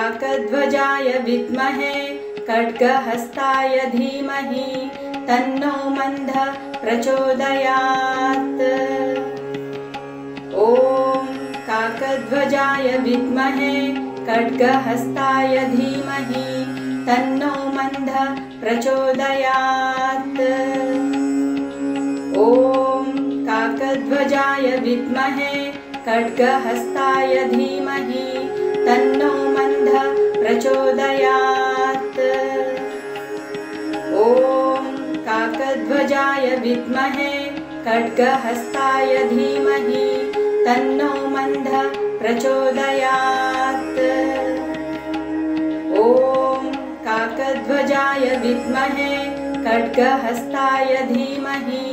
काकध्वजाय विद्महे खड्गहस्ताय धीमहि तन्नो मन्दः प्रचोदयात्। ॐ काकध्वजाय विद्महे खड्गहस्ताय धीमहि तन्नो मन्दः प्रचोदयात्। ॐ काकध्वजाय विद्महे खड्गहस्ताय धीमहि तन्नो मन्दः प्रचोदयात्। ॐ काकध्वजाय विद्महे खड्गहस्ताय धीमहि तन्नो मन्दः प्रचोदयात्। ॐ काकध्वजाय विद्महे खड्गहस्ताय धीमहि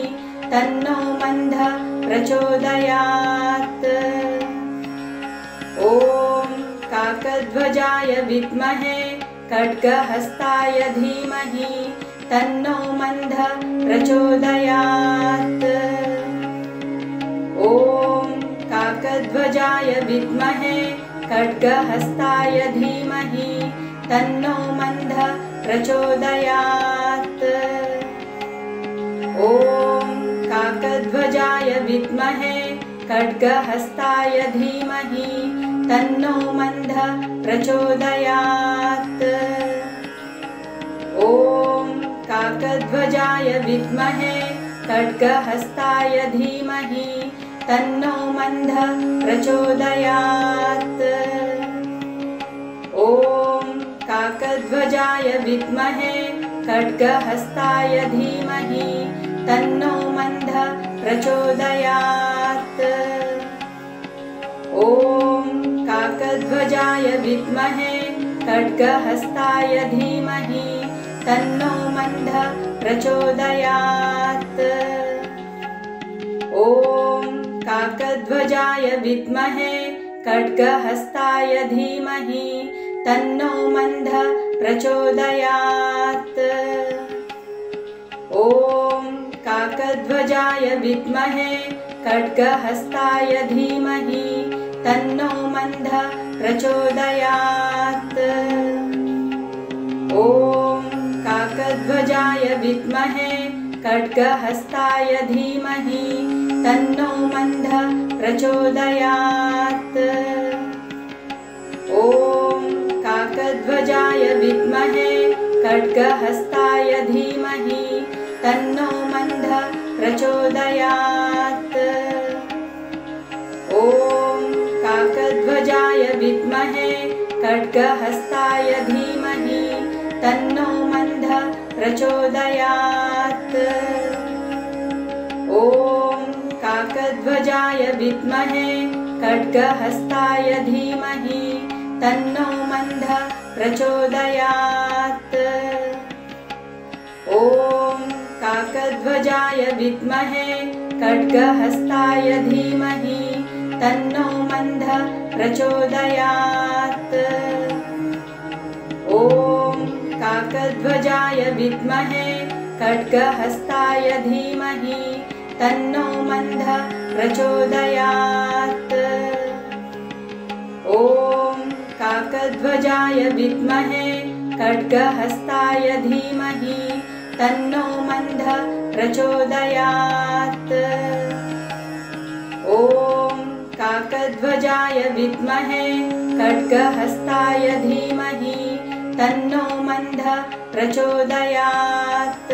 तन्नो मन्दः प्रचोदयात्। ॐ काकध्वजाय विद्महे खड्गहस्ताय धीमहि तन्नो मन्दः प्रचोदयात्। ॐ काकध्वजाय विद्महे खड्गहस्ताय धीमहि तन्नो मन्दः प्रचोदयात्। ॐ काकध्वजाय विद्महे खड्गहस्ताय धीमहि तन्नो मन्दः प्रचोदयात्। ॐ काकध्वजाय विद्महे खड्गहस्ताय धीमहि तन्नो मन्दः प्रचोदयात्। ॐ काकध्वजाय विद्महे खड्गहस्ताय धीमहि तन्नो मन्दः प्रचोदयात्। ॐ काकध्वजाय विद्महे खड्गहस्ताय धीमहि तन्नो मन्दः प्रचोदयात्। ॐ काकध्वजाय विद्महे खड्गहस्ताय धीमहि तन्नो मन्दः प्रचोदयात्। ॐ काकध्वजाय विद्महे खड्गहस्ताय धीमहि तन्नो मन्दः प्रचोदयात्। ॐ काकध्वजाय विद्महे खड्गहस्ताय धीमहि तन्नो मन्दः प्रचोदयात्। ॐ काकध्वजाय विद्महे खड्गहस्ताय धीमहि तन्नो मन्दः प्रचोदयात्। ॐ काकध्वजाय विद्महे खड्गहस्ताय धीमहि तन्नो मन्दः प्रचोदयात्। ॐ काकध्वजाय विद्महे खड्गहस्ताय धीमहि तन्नो मन्दः प्रचोदयात्। ॐ काकध्वजाय विद्महे खड्गहस्ताय धीमहि तन्नो मन्दः प्रचोदयात्। ॐ काकध्वजाय विद्महे खड्गहस्ताय धीमहि तन्नो मन्दः प्रचोदयात्। ॐ काकध्वजाय विद्महे खड्गहस्ताय धीमहि तन्नो मन्दः प्रचोदयात्। ॐ काकध्वजाय विद्महे खड्गहस्ताय धीमहि तन्नो मन्दः प्रचोदयात्।